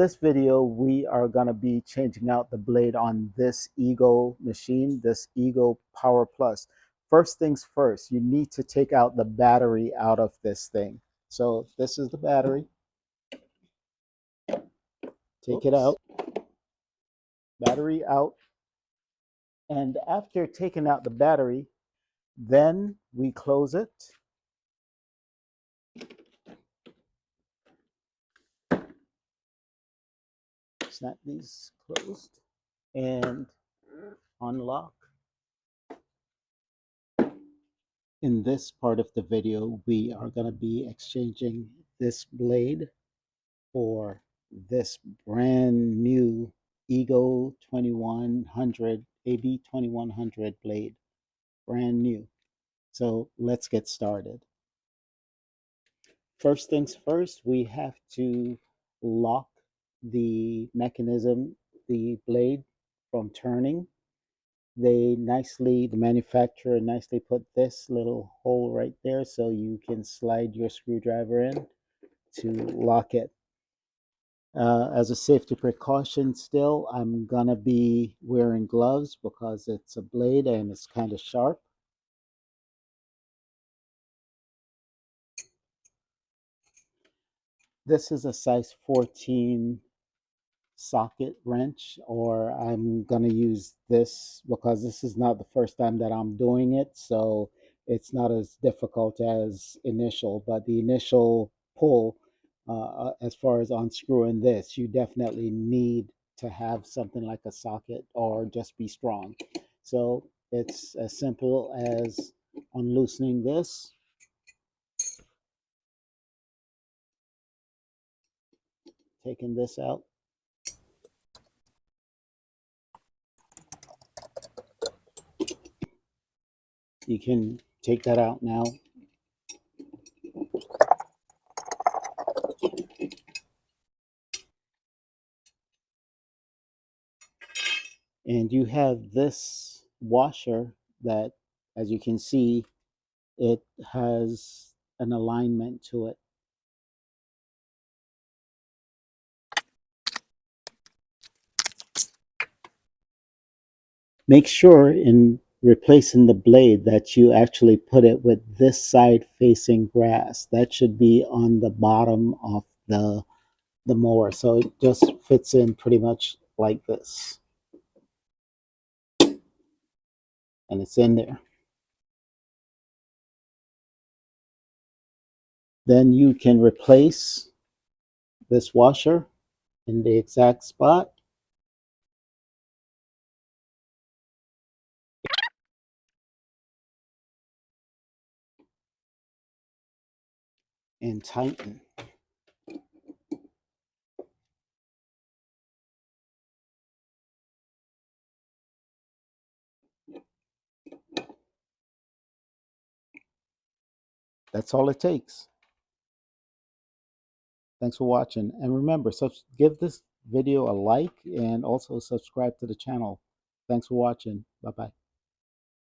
This video, we are going to be changing out the blade on this Ego machine, this Ego Power Plus. First things first, you need to take out the battery out of this thing. So this is the battery. Take it out. Battery out. And after taking out the battery, then we close it. Snap these closed and unlock. In this part of the video, we are going to be exchanging this blade for this brand new Ego 2100 AB 2100 blade, brand new. So let's get started. First things first, we have to lock the mechanism, the blade, from turning. The manufacturer nicely put this little hole right there so you can slide your screwdriver in to lock it. As a safety precaution still, I'm gonna be wearing gloves because it's a blade and it's kind of sharp. This is a size 14 socket wrench, or I'm gonna use this because this is not the first time that I'm doing it, so it's not as difficult as initial, but the initial pull, as far as unscrewing this, you definitely need to have something like a socket or just be strong. So it's as simple as unloosening this, taking this out. You can take that out now. And you have this washer that, as you can see, it has an alignment to it. Make sure in replacing the blade that you actually put it with this side facing grass. That should be on the bottom of the mower, so it just fits in pretty much like this, and it's in there. Then you can replace this washer in the exact spot. And tighten. That's all it takes. Thanks for watching. And remember, give this video a like and also subscribe to the channel. Thanks for watching. Bye-bye.